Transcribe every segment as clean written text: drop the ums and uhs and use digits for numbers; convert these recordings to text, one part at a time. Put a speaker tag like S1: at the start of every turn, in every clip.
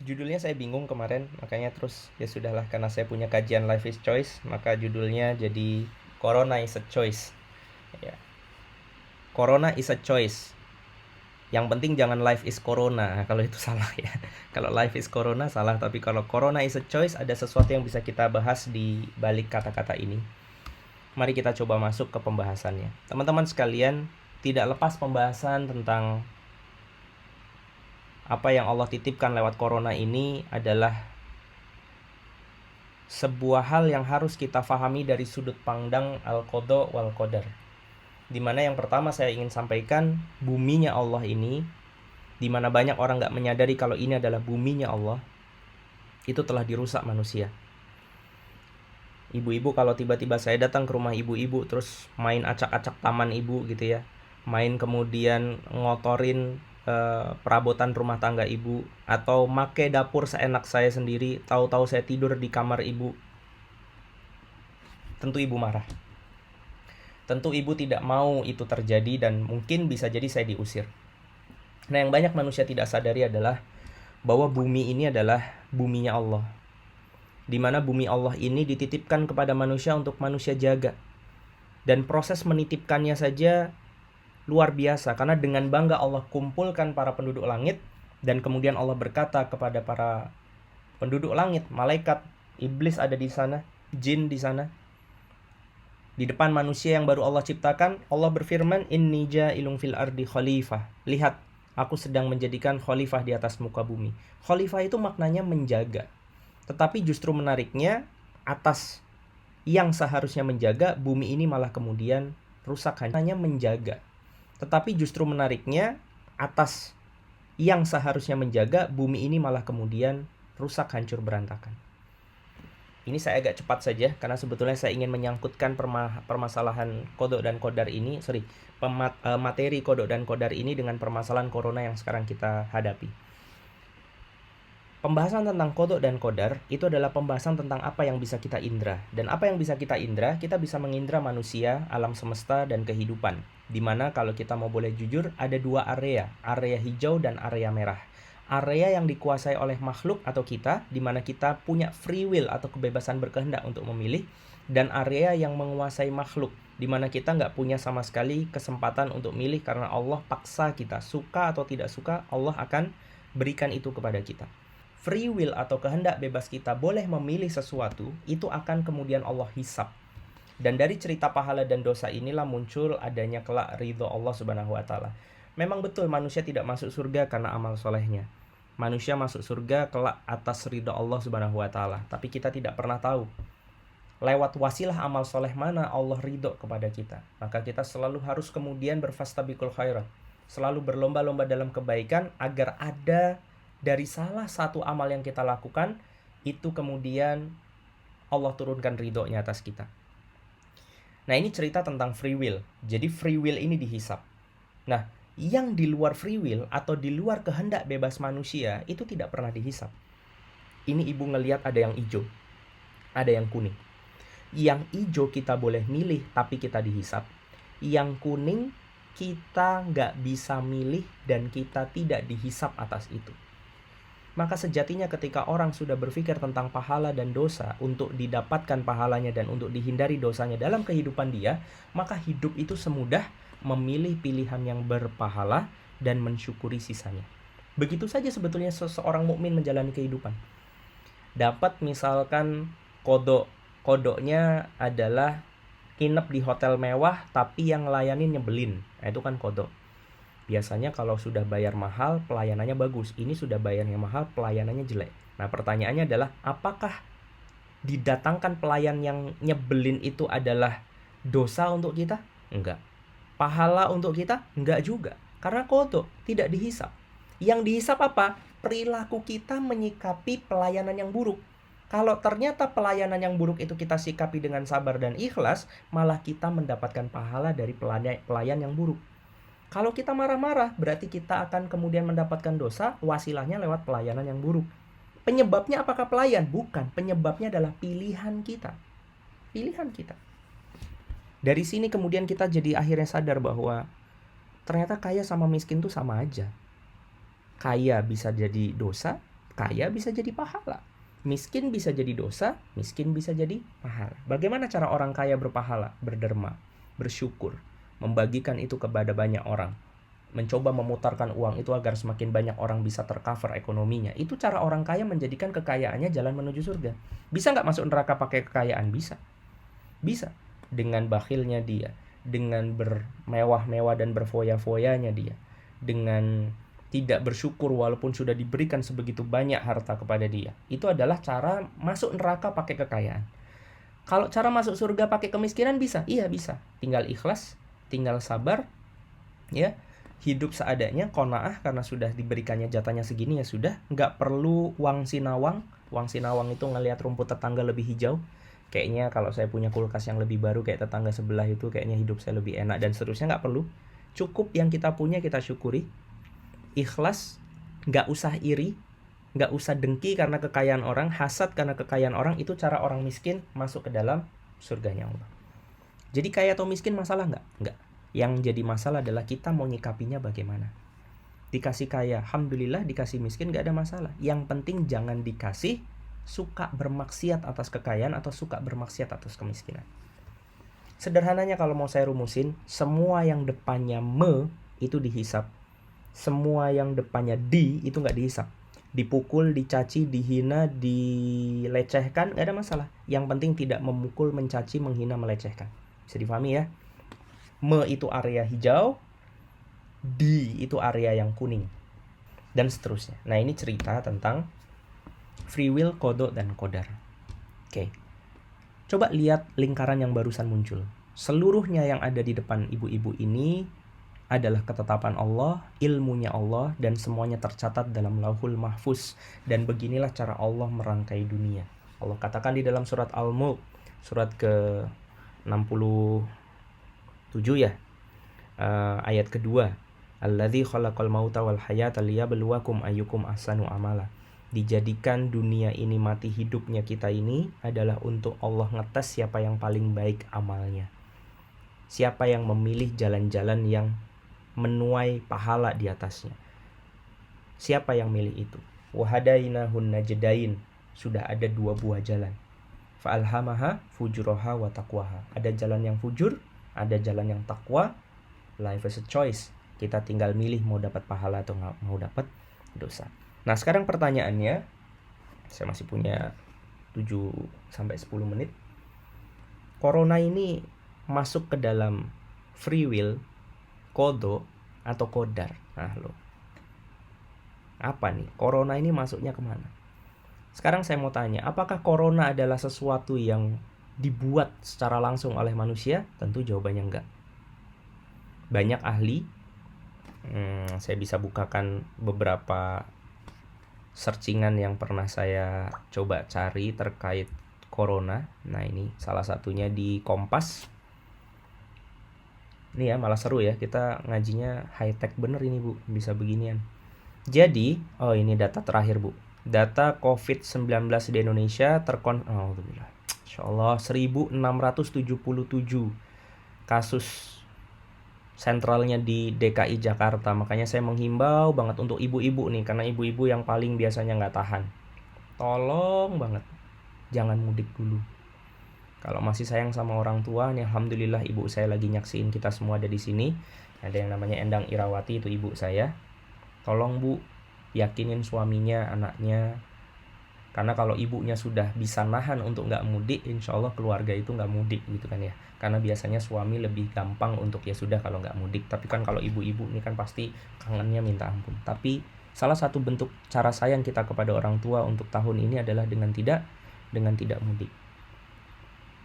S1: Judulnya saya bingung kemarin, makanya terus ya sudahlah, karena saya punya kajian Life is Choice, maka judulnya jadi Corona is a Choice. Ya. Corona is a choice. Yang penting jangan life is corona. Nah, kalau itu salah ya. Kalau life is corona salah, tapi kalau corona is a choice, ada sesuatu yang bisa kita bahas di balik kata-kata ini. Mari kita coba masuk ke pembahasannya. Teman-teman sekalian, tidak lepas pembahasan tentang apa yang Allah titipkan lewat corona ini adalah sebuah hal yang harus kita fahami dari sudut pandang al-qadha wal qadar. Dimana yang pertama saya ingin sampaikan, buminya Allah ini, dimana banyak orang gak menyadari kalau ini adalah buminya Allah, itu telah dirusak manusia. Ibu-ibu, kalau tiba-tiba saya datang ke rumah ibu-ibu terus main acak-acak taman ibu gitu ya, main kemudian ngotorin perabotan rumah tangga ibu, atau make dapur seenak saya sendiri, tahu-tahu saya tidur di kamar ibu, tentu ibu marah. Tentu ibu tidak mau itu terjadi dan mungkin bisa jadi saya diusir. Nah, yang banyak manusia tidak sadari adalah bahwa bumi ini adalah buminya Allah, di mana bumi Allah ini dititipkan kepada manusia untuk manusia jaga. Dan proses menitipkannya saja luar biasa, karena dengan bangga Allah kumpulkan para penduduk langit, dan kemudian Allah berkata kepada para penduduk langit, malaikat, iblis ada di sana, jin di sana, di depan manusia yang baru Allah ciptakan. Allah berfirman, inni ja'ilun fil ardi khalifah. Lihat, aku sedang menjadikan khalifah di atas muka bumi. Khalifah itu maknanya menjaga. Tetapi justru menariknya, atas yang seharusnya menjaga, bumi ini malah kemudian rusak, hanya menjaga. Tetapi justru menariknya, atas yang seharusnya menjaga, bumi ini malah kemudian rusak, hancur, berantakan. Ini saya agak cepat saja, karena sebetulnya saya ingin menyangkutkan permasalahan kodok dan kodar ini, materi kodok dan kodar ini dengan permasalahan corona yang sekarang kita hadapi. Pembahasan tentang kodok dan kodar itu adalah pembahasan tentang apa yang bisa kita indra. Dan apa yang bisa kita indra, kita bisa mengindra manusia, alam semesta, dan kehidupan. Dimana kalau kita mau boleh jujur, ada dua area hijau dan area merah. Area yang dikuasai oleh makhluk atau kita, di mana kita punya free will atau kebebasan berkehendak untuk memilih, dan area yang menguasai makhluk, di mana kita nggak punya sama sekali kesempatan untuk milih, karena Allah paksa kita, suka atau tidak suka, Allah akan berikan itu kepada kita. Free will atau kehendak bebas kita boleh memilih sesuatu, itu akan kemudian Allah hisab. Dan dari cerita pahala dan dosa inilah muncul adanya kelak ridho Allah Subhanahu wa Ta'ala. Memang betul manusia tidak masuk surga karena amal solehnya. Manusia masuk surga kelak atas ridho Allah Subhanahu wa Ta'ala. Tapi kita tidak pernah tahu lewat wasilah amal soleh mana Allah ridho kepada kita. Maka kita selalu harus kemudian berfastabiqul khairat, selalu berlomba-lomba dalam kebaikan, agar ada dari salah satu amal yang kita lakukan, itu kemudian Allah turunkan ridhonya atas kita. Nah, ini cerita tentang free will. Jadi free will ini dihisab. Nah, yang di luar free will atau di luar kehendak bebas manusia itu tidak pernah dihisab. Ini ibu ngelihat ada yang hijau, ada yang kuning. Yang hijau kita boleh milih tapi kita dihisab. Yang kuning kita nggak bisa milih dan kita tidak dihisab atas itu. Maka sejatinya ketika orang sudah berpikir tentang pahala dan dosa, untuk didapatkan pahalanya dan untuk dihindari dosanya dalam kehidupan dia, maka hidup itu semudah memilih pilihan yang berpahala dan mensyukuri sisanya. Begitu saja sebetulnya seseorang mukmin menjalani kehidupan. Dapat misalkan kodoknya adalah nginep di hotel mewah tapi yang ngelayanin nyebelin. Nah, itu kan kodok. Biasanya kalau sudah bayar mahal, pelayanannya bagus. Ini sudah bayarnya mahal, pelayanannya jelek. Nah, pertanyaannya adalah, apakah didatangkan pelayan yang nyebelin itu adalah dosa untuk kita? Enggak. Pahala untuk kita? Enggak juga. Karena kodok tidak dihisap. Yang dihisap apa? Perilaku kita menyikapi pelayanan yang buruk. Kalau ternyata pelayanan yang buruk itu kita sikapi dengan sabar dan ikhlas, malah kita mendapatkan pahala dari pelayan yang buruk. Kalau kita marah-marah, berarti kita akan kemudian mendapatkan dosa, wasilahnya lewat pelayanan yang buruk. Penyebabnya apakah pelayan? Bukan. Penyebabnya adalah pilihan kita. Pilihan kita. Dari sini kemudian kita jadi akhirnya sadar bahwa ternyata kaya sama miskin tuh sama aja. Kaya bisa jadi dosa, kaya bisa jadi pahala. Miskin bisa jadi dosa, miskin bisa jadi pahala. Bagaimana cara orang kaya berpahala? Berderma, bersyukur, membagikan itu kepada banyak orang. Mencoba memutarkan uang itu agar semakin banyak orang bisa tercover ekonominya. Itu cara orang kaya menjadikan kekayaannya jalan menuju surga. Bisa nggak masuk neraka pakai kekayaan? Bisa. Bisa. Dengan bakhilnya dia, dengan bermewah-mewah dan berfoya-foyanya dia, dengan tidak bersyukur walaupun sudah diberikan sebegitu banyak harta kepada dia. Itu adalah cara masuk neraka pakai kekayaan. Kalau cara masuk surga pakai kemiskinan bisa? Iya bisa. Tinggal ikhlas, tinggal sabar, ya. Hidup seadanya, qanaah karena sudah diberikannya jatahnya segini ya sudah. Nggak perlu wang sinawang. Wang sinawang itu ngelihat rumput tetangga lebih hijau. Kayaknya kalau saya punya kulkas yang lebih baru kayak tetangga sebelah itu, kayaknya hidup saya lebih enak dan seterusnya. Nggak perlu. Cukup yang kita punya kita syukuri. Ikhlas, nggak usah iri, nggak usah dengki karena kekayaan orang, hasad karena kekayaan orang. Itu cara orang miskin masuk ke dalam surganya Allah. Jadi kaya atau miskin masalah nggak? Nggak. Yang jadi masalah adalah kita mau nyikapinya bagaimana. Dikasih kaya, alhamdulillah. Dikasih miskin nggak ada masalah. Yang penting jangan dikasih suka bermaksiat atas kekayaan atau suka bermaksiat atas kemiskinan. Sederhananya kalau mau saya rumusin, semua yang depannya me itu dihisap. Semua yang depannya di itu nggak dihisap. Dipukul, dicaci, dihina, dilecehkan nggak ada masalah. Yang penting tidak memukul, mencaci, menghina, melecehkan. Bisa difahami ya? Me itu area hijau, di itu area yang kuning, dan seterusnya. Nah ini cerita tentang free will, qada dan qadar. Oke. Coba lihat lingkaran yang barusan muncul. Seluruhnya yang ada di depan ibu-ibu ini adalah ketetapan Allah, ilmunya Allah, dan semuanya tercatat dalam Lauhul Mahfuz. Dan beginilah cara Allah merangkai dunia. Allah katakan di dalam surat Al-Mulk, surat ke-67 ya, ayat kedua, Alladzi khalaqal mauta wal hayata liyabluwakum ayyukum ahsanu amala. Dijadikan dunia ini, mati hidupnya kita ini adalah untuk Allah ngetes siapa yang paling baik amalnya. Siapa yang memilih jalan-jalan yang menuai pahala di atasnya. Siapa yang milih itu? Wahadainahun najdain. Sudah ada 2 buah jalan. Fa'alhamaha fujuraha wa taqwaha. Ada jalan yang fujur, ada jalan yang takwa. Life is a choice. Kita tinggal milih mau dapat pahala atau mau dapat dosa. Nah, sekarang pertanyaannya, saya masih punya 7-10 menit. Corona ini masuk ke dalam free will, qada atau qadar. Nah lo, apa nih? Corona ini masuknya kemana? Sekarang saya mau tanya, apakah corona adalah sesuatu yang dibuat secara langsung oleh manusia? Tentu jawabannya enggak. Banyak ahli, saya bisa bukakan beberapa searchingan yang pernah saya coba cari terkait corona. Nah ini salah satunya di Kompas. Ini ya malah seru ya, kita ngajinya high tech bener ini Bu, bisa beginian. Jadi, ini data terakhir Bu. Data COVID-19 di Indonesia Insyaallah 1677 kasus sentralnya di DKI Jakarta. Makanya saya menghimbau banget untuk ibu-ibu nih, karena ibu-ibu yang paling biasanya nggak tahan. Tolong banget, jangan mudik dulu. Kalau masih sayang sama orang tua, nih alhamdulillah ibu saya lagi nyaksiin kita semua ada di sini. Ada yang namanya Endang Irawati, itu ibu saya. Tolong Bu, yakinin suaminya, anaknya. Karena kalau ibunya sudah bisa nahan untuk nggak mudik, insya Allah keluarga itu nggak mudik gitu kan ya. Karena biasanya suami lebih gampang untuk ya sudah kalau nggak mudik. Tapi kan kalau ibu-ibu ini kan pasti kangennya minta ampun. Tapi salah satu bentuk cara sayang kita kepada orang tua untuk tahun ini adalah dengan tidak mudik.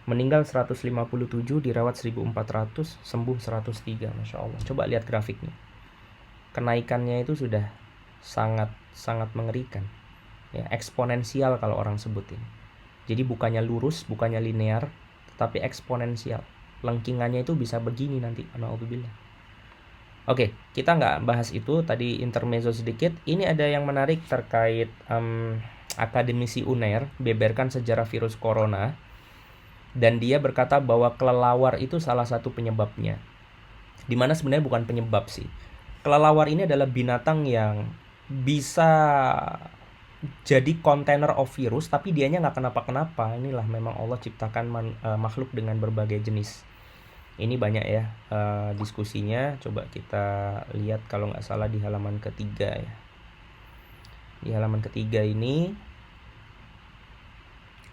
S1: Meninggal 157, dirawat 1400, sembuh 103, Masya Allah. Coba lihat grafiknya. Kenaikannya itu sudah sangat mengerikan. Ya, eksponensial kalau orang sebutin. Jadi bukannya lurus, bukannya linear, tetapi eksponensial. Lengkingannya itu bisa begini nanti. Alhamdulillah. Oke, kita nggak bahas itu. Tadi intermezzo sedikit. Ini ada yang menarik terkait akademisi UNER beberkan sejarah virus corona. Dan dia berkata bahwa kelelawar itu salah satu penyebabnya. Dimana sebenarnya bukan penyebab sih. Kelelawar ini adalah binatang yang bisa jadi container of virus, tapi dianya nggak kenapa-kenapa. Inilah memang Allah ciptakan makhluk dengan berbagai jenis. Ini banyak ya diskusinya. Coba kita lihat kalau nggak salah di halaman ketiga ya. Di halaman ketiga ini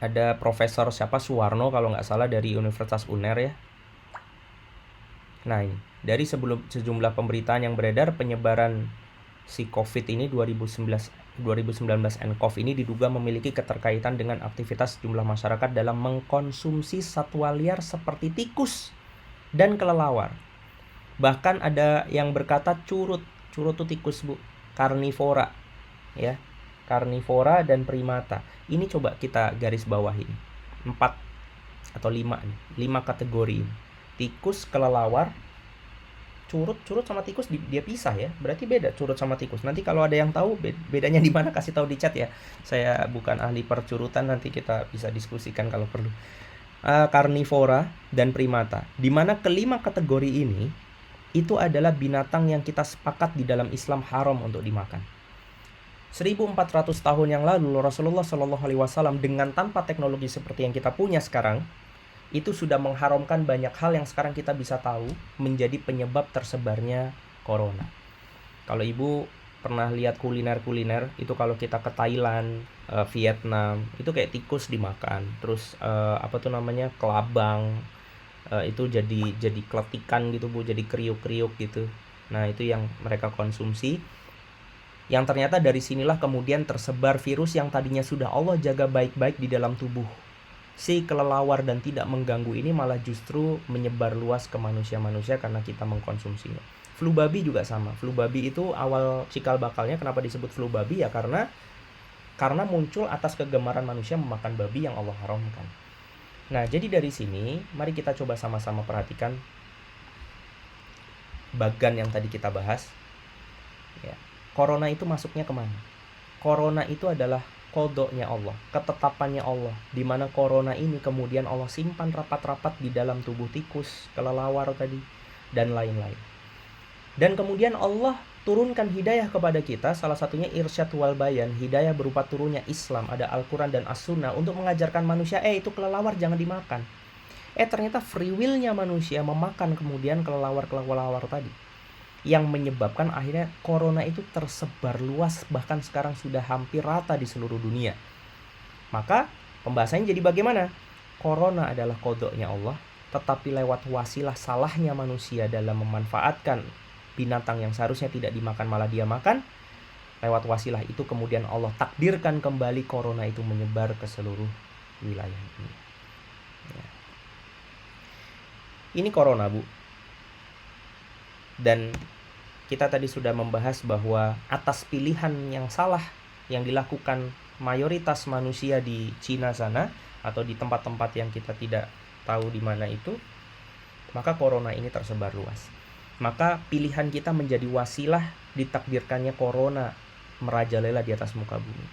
S1: ada Profesor siapa Suwarno kalau nggak salah dari Universitas UNER ya. Nah ini dari sejumlah pemberitaan yang beredar, penyebaran si COVID ini 2019 nCoV ini diduga memiliki keterkaitan dengan aktivitas jumlah masyarakat dalam mengkonsumsi satwa liar seperti tikus dan kelelawar. Bahkan ada yang berkata curut tuh tikus Bu, karnivora ya, karnivora dan primata. Ini coba kita garis bawahi 4 atau 5 nih, 5 kategori ini. Tikus, kelelawar, curut sama tikus dia pisah ya, berarti beda curut sama tikus. Nanti kalau ada yang tahu bedanya di mana kasih tahu di chat ya. Saya bukan ahli percurutan, nanti kita bisa diskusikan kalau perlu. Karnivora dan primata, di mana kelima kategori ini itu adalah binatang yang kita sepakat di dalam Islam haram untuk dimakan. 1400 tahun yang lalu Rasulullah Shallallahu Alaihi Wasallam dengan tanpa teknologi seperti yang kita punya sekarang itu sudah mengharamkan banyak hal yang sekarang kita bisa tahu menjadi penyebab tersebarnya corona. Kalau ibu pernah lihat kuliner itu kalau kita ke Thailand, Vietnam, itu kayak tikus dimakan. Terus kelabang, itu jadi kletikan gitu Bu, jadi kriuk-kriuk gitu. Nah itu yang mereka konsumsi. Yang ternyata dari sinilah kemudian tersebar virus yang tadinya sudah Allah jaga baik-baik di dalam tubuh si kelelawar dan tidak mengganggu ini, malah justru menyebar luas ke manusia-manusia karena kita mengkonsumsinya. Flu babi juga sama. Flu babi itu awal cikal bakalnya kenapa disebut flu babi ya karena muncul atas kegemaran manusia memakan babi yang Allah haramkan. Nah, jadi dari sini mari kita coba sama-sama perhatikan bagan yang tadi kita bahas. Ya. Corona itu masuknya kemana? Corona itu adalah kodoknya Allah, ketetapannya Allah, di mana corona ini kemudian Allah simpan rapat-rapat di dalam tubuh tikus, kelelawar tadi, dan lain-lain. Dan kemudian Allah turunkan hidayah kepada kita, salah satunya irsyad wal bayan, hidayah berupa turunnya Islam, ada Al-Quran dan As-Sunnah untuk mengajarkan manusia, itu kelelawar jangan dimakan. Ternyata free will-nya manusia memakan kemudian kelelawar tadi, yang menyebabkan akhirnya corona itu tersebar luas, bahkan sekarang sudah hampir rata di seluruh dunia. Maka pembahasannya jadi bagaimana? Corona adalah kodoknya Allah, tetapi lewat wasilah salahnya manusia dalam memanfaatkan binatang yang seharusnya tidak dimakan malah dia makan. Lewat wasilah itu kemudian Allah takdirkan kembali corona itu menyebar ke seluruh wilayah ini. Ya. Ini corona Bu. Dan kita tadi sudah membahas bahwa atas pilihan yang salah yang dilakukan mayoritas manusia di Cina sana atau di tempat-tempat yang kita tidak tahu di mana itu, maka corona ini tersebar luas. Maka pilihan kita menjadi wasilah ditakdirkannya corona merajalela di atas muka bumi.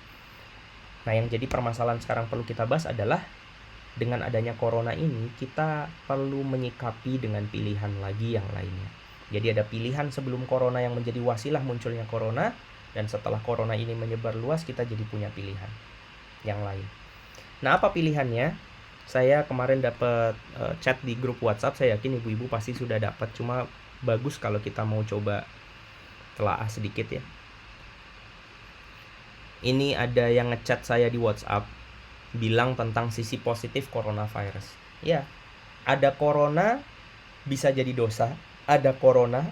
S1: Nah, yang jadi permasalahan sekarang perlu kita bahas adalah dengan adanya corona ini kita perlu menyikapi dengan pilihan lagi yang lainnya. Jadi ada pilihan sebelum corona yang menjadi wasilah munculnya corona, dan setelah corona ini menyebar luas kita jadi punya pilihan yang lain. Nah, apa pilihannya? Saya kemarin dapat chat di grup WhatsApp, saya yakin ibu-ibu pasti sudah dapat, cuma bagus kalau kita mau coba telaah sedikit ya. Ini ada yang ngechat saya di WhatsApp bilang tentang sisi positif coronavirus. Ya, ada corona bisa jadi dosa, ada corona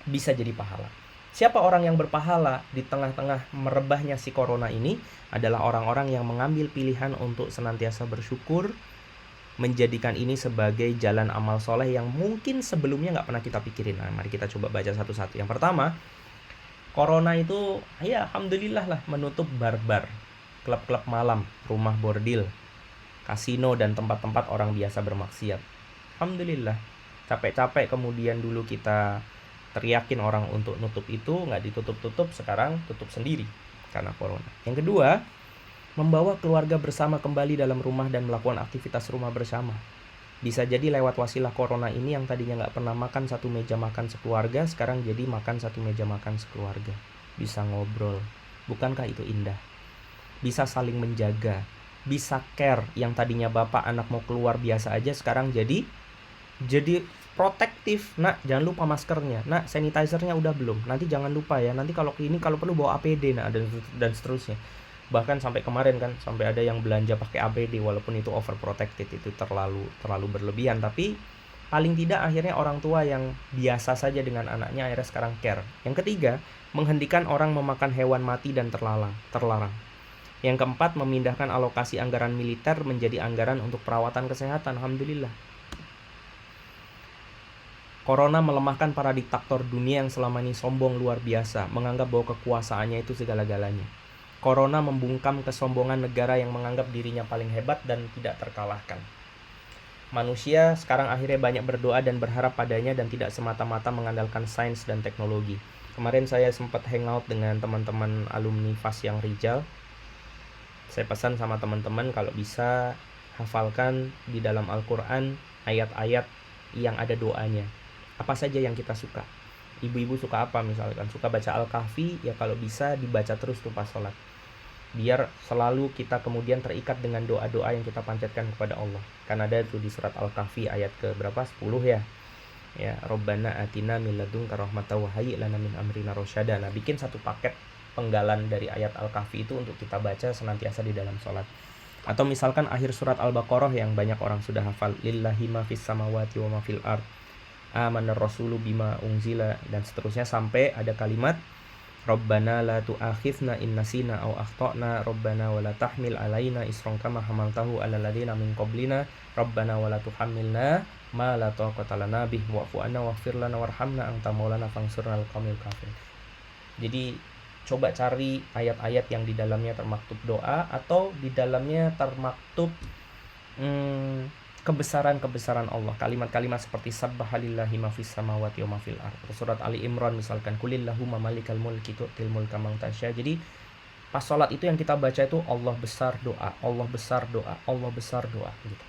S1: bisa jadi pahala. Siapa orang yang berpahala di tengah-tengah merebahnya si corona ini? Adalah orang-orang yang mengambil pilihan untuk senantiasa bersyukur, menjadikan ini sebagai jalan amal soleh yang mungkin sebelumnya nggak pernah kita pikirin. Nah, mari kita coba baca satu-satu. Yang pertama, corona itu ya alhamdulillah lah menutup bar-bar, klub-klub malam, rumah bordil, kasino, dan tempat-tempat orang biasa bermaksiat. Alhamdulillah. Capek-capek kemudian dulu kita teriakin orang untuk nutup itu, nggak ditutup-tutup, sekarang tutup sendiri karena corona. Yang kedua, membawa keluarga bersama kembali dalam rumah dan melakukan aktivitas rumah bersama. Bisa jadi lewat wasilah corona ini yang tadinya nggak pernah makan satu meja makan sekeluarga, sekarang jadi makan satu meja makan sekeluarga. Bisa ngobrol. Bukankah itu indah? bisa saling menjaga, bisa care. Yang tadinya bapak anak mau keluar biasa aja, sekarang jadi protektif. Nak, jangan lupa maskernya. Nak, sanitizernya udah belum? Nanti jangan lupa ya. Nanti kalau perlu bawa APD, nah, dan seterusnya. Bahkan sampai kemarin kan, sampai ada yang belanja pakai APD walaupun itu overprotected, itu terlalu berlebihan. Tapi paling tidak akhirnya orang tua yang biasa saja dengan anaknya akhirnya sekarang care. Yang ketiga, menghentikan orang memakan hewan mati dan terlarang. Yang keempat, memindahkan alokasi anggaran militer menjadi anggaran untuk perawatan kesehatan. Alhamdulillah. Corona melemahkan para diktator dunia yang selama ini sombong luar biasa, menganggap bahwa kekuasaannya itu segala-galanya. Corona membungkam kesombongan negara yang menganggap dirinya paling hebat dan tidak terkalahkan. Manusia sekarang akhirnya banyak berdoa dan berharap padanya dan tidak semata-mata mengandalkan sains dan teknologi. Kemarin saya sempat hangout dengan teman-teman alumni FAS yang Rijal. Saya pesan sama teman-teman kalau bisa hafalkan di dalam Al-Quran ayat-ayat yang ada doanya. Apa saja yang kita suka. Ibu-ibu suka apa misalkan? Suka baca Al-Kahfi, ya kalau bisa dibaca terus tuh pas sholat. Biar selalu kita kemudian terikat dengan doa-doa yang kita panjatkan kepada Allah. Kan ada tuh di surat Al-Kahfi ayat ke berapa? 10 ya. Ya, Rabbana atina min ladunka rahmatan wa hayyi lana min amrina rasyada. Nah, bikin satu paket penggalan dari ayat Al-Kahfi itu untuk kita baca senantiasa di dalam sholat. Atau misalkan akhir surat Al-Baqarah yang banyak orang sudah hafal, lillahi ma fis samawati wa ma fil ard, amanar rasulu bima unzila, dan seterusnya sampai ada kalimat Rabbana la tu'akhidna in nasina aw akhtana, Rabbana wa la tahmil alaina isran kama hamaltahu ala ladzina min qablina, Rabbana wa la tuhammilna ma la taqata lana bih wa'fu anna waghfir lana warhamna anta maulana fansurna al qaumil kafirin. Jadi coba cari ayat-ayat yang di dalamnya termaktub doa atau di dalamnya termaktub kebesaran-kebesaran Allah, kalimat-kalimat seperti sabbahalillahi ma fis samawati wa ma fil ardh. Surat Ali Imran misalkan kulillahumma malikal mulki tu'til mulka man tasya. Jadi pas sholat itu yang kita baca itu Allah besar doa, Allah besar doa, Allah besar doa gitu.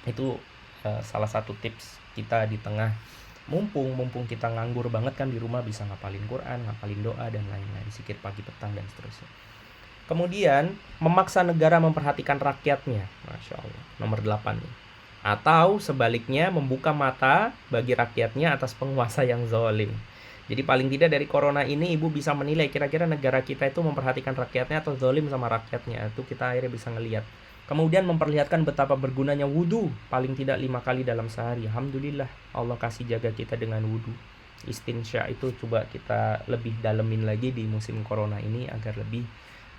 S1: Itu salah satu tips kita di tengah mumpung kita nganggur banget kan di rumah, bisa ngapalin Quran, ngapalin doa dan lain-lain, zikir pagi petang dan seterusnya. Kemudian memaksa negara memperhatikan rakyatnya, Masya Allah, nomor 8 nih. Atau sebaliknya membuka mata bagi rakyatnya atas penguasa yang zalim. Jadi paling tidak dari corona ini ibu bisa menilai kira-kira negara kita itu memperhatikan rakyatnya atau zalim sama rakyatnya. Itu kita akhirnya bisa ngelihat. Kemudian memperlihatkan betapa bergunanya wudhu, paling tidak 5 kali dalam sehari. Alhamdulillah Allah kasih jaga kita dengan wudhu. Istinsya itu coba kita lebih dalemin lagi di musim corona ini agar lebih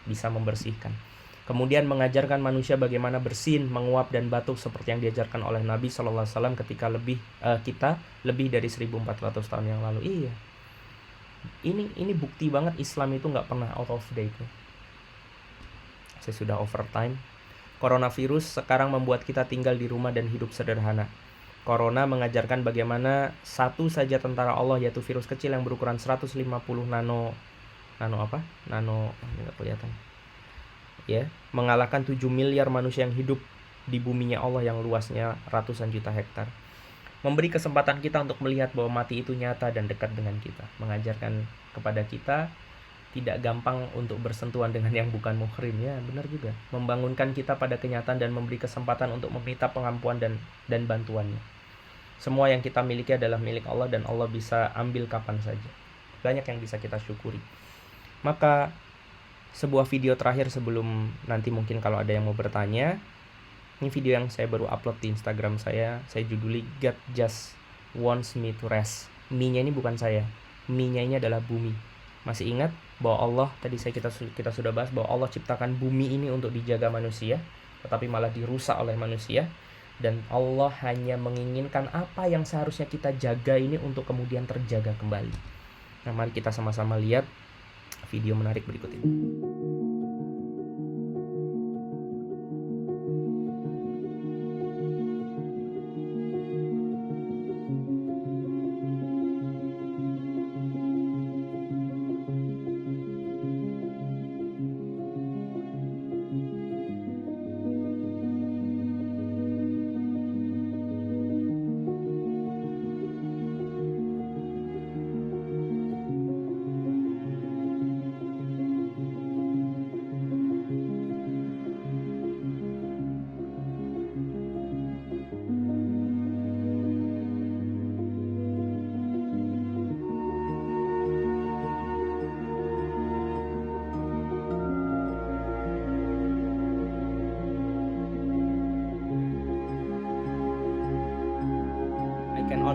S1: bisa membersihkan. Kemudian mengajarkan manusia bagaimana bersin, menguap dan batuk seperti yang diajarkan oleh Nabi SAW ketika kita lebih dari 1400 tahun yang lalu. Iya. Ini bukti banget Islam itu nggak pernah out of date. Saya sudah overtime. Coronavirus sekarang membuat kita tinggal di rumah dan hidup sederhana. Corona mengajarkan bagaimana satu saja tentara Allah, yaitu virus kecil yang berukuran 150 nano nggak kelihatan. Ya, mengalahkan 7 miliar manusia yang hidup di buminya Allah yang luasnya ratusan juta hektar. Memberi kesempatan kita untuk melihat bahwa mati itu nyata dan dekat dengan kita. Mengajarkan kepada kita tidak gampang untuk bersentuhan dengan yang bukan muhrim, ya benar juga. Membangunkan kita pada kenyataan dan memberi kesempatan untuk meminta pengampuan dan bantuannya. Semua yang kita miliki adalah milik Allah dan Allah bisa ambil kapan saja. Banyak yang bisa kita syukuri. Maka sebuah video terakhir sebelum nanti mungkin kalau ada yang mau bertanya. Ini video yang saya baru upload di Instagram saya juduli God Just Wants Me to Rest. Me-nya ini bukan saya, me-nya ini adalah bumi. Masih ingat bahwa Allah, tadi kita sudah bahas bahwa Allah ciptakan bumi ini untuk dijaga manusia, tetapi malah dirusak oleh manusia. Dan Allah hanya menginginkan apa yang seharusnya kita jaga ini untuk kemudian terjaga kembali. Nah, mari kita sama-sama lihat video menarik berikut ini.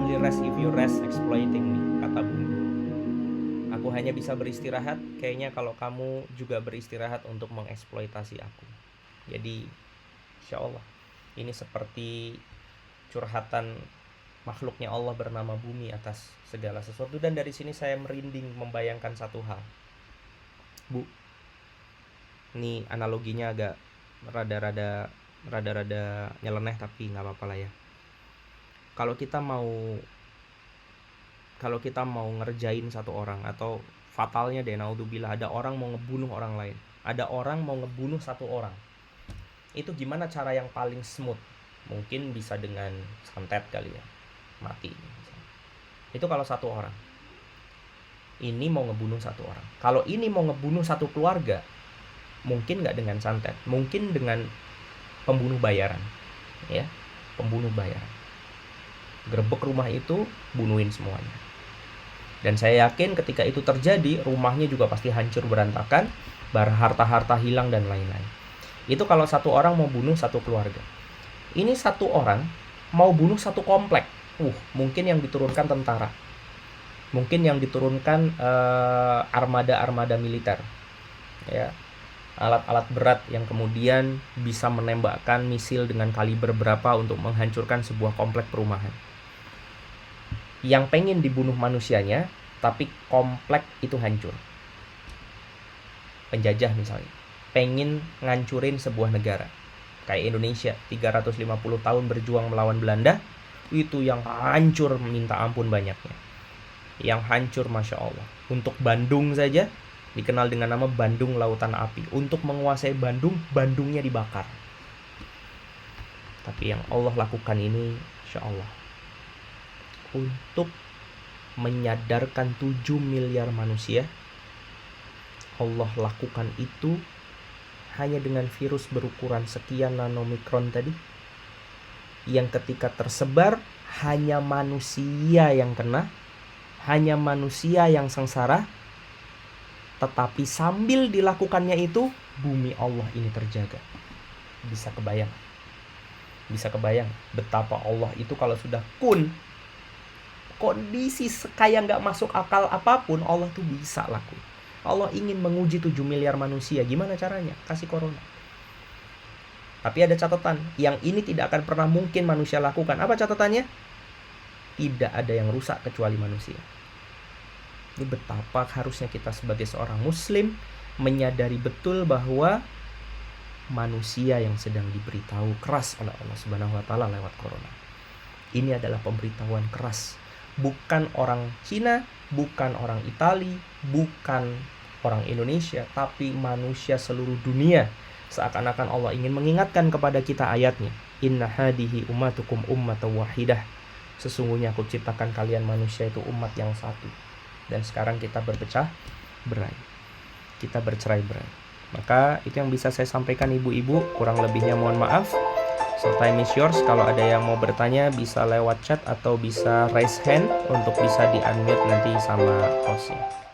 S1: only rest if you rest exploiting me, kata bumi. Aku hanya bisa beristirahat, kayaknya kalau kamu juga beristirahat untuk mengeksploitasi aku. Jadi, insya Allah, ini seperti curhatan makhluknya Allah bernama bumi atas segala sesuatu. Dan dari sini saya merinding membayangkan satu hal. Bu, ini analoginya agak rada-rada nyeleneh, tapi nggak apa-apa lah ya. Kalau kita mau ngerjain satu orang, atau fatalnya deh, naudzubillah, ada orang mau ngebunuh orang lain, ada orang mau ngebunuh satu orang, itu gimana cara yang paling smooth? Mungkin bisa dengan santet kali ya, mati. Itu kalau satu orang. Ini mau ngebunuh satu orang. Kalau ini mau ngebunuh satu keluarga, mungkin nggak dengan santet, mungkin dengan pembunuh bayaran, ya, pembunuh bayaran. Gerebek rumah itu, bunuhin semuanya. Dan saya yakin ketika itu terjadi, rumahnya juga pasti hancur berantakan, harta-harta hilang dan lain-lain. Itu kalau satu orang mau bunuh satu keluarga. Ini satu orang mau bunuh satu komplek. Mungkin yang diturunkan tentara, mungkin yang diturunkan armada-armada militer, ya, alat-alat berat yang kemudian bisa menembakkan misil dengan kaliber berapa untuk menghancurkan sebuah komplek perumahan. Yang pengen dibunuh manusianya, tapi komplek itu hancur. Penjajah misalnya pengen ngancurin sebuah negara kayak Indonesia, 350 tahun berjuang melawan Belanda, itu yang hancur minta ampun banyaknya. Yang hancur Masya Allah. Untuk Bandung saja dikenal dengan nama Bandung Lautan Api. Untuk menguasai Bandung, Bandungnya dibakar. Tapi yang Allah lakukan ini, Insya Allah, untuk menyadarkan 7 miliar manusia, Allah lakukan itu hanya dengan virus berukuran sekian nanomikron tadi, yang ketika tersebar hanya manusia yang kena, hanya manusia yang sengsara. Tetapi sambil dilakukannya itu, bumi Allah ini terjaga. Bisa kebayang betapa Allah itu kalau sudah kondisi kayak gak masuk akal apapun, Allah tuh bisa lakuin. Allah ingin menguji 7 miliar manusia. Gimana caranya? Kasih corona. Tapi ada catatan, yang ini tidak akan pernah mungkin manusia lakukan. Apa catatannya? Tidak ada yang rusak kecuali manusia. Ini betapa harusnya kita sebagai seorang muslim menyadari betul bahwa manusia yang sedang diberitahu keras oleh Allah Subhanahu wa taala lewat corona. Ini adalah pemberitahuan keras. Bukan orang Cina, bukan orang Itali, bukan orang Indonesia, tapi manusia seluruh dunia. Seakan-akan Allah ingin mengingatkan kepada kita ayatnya, inna hadihi ummatukum ummatan wahidah. Sesungguhnya aku ciptakan kalian manusia itu umat yang satu. Dan sekarang kita berpecah berai, kita bercerai-berai. Maka itu yang bisa saya sampaikan ibu-ibu. Kurang lebihnya mohon maaf. So time is yours. Kalau ada yang mau bertanya bisa lewat chat atau bisa raise hand untuk bisa di unmute nanti sama hostnya.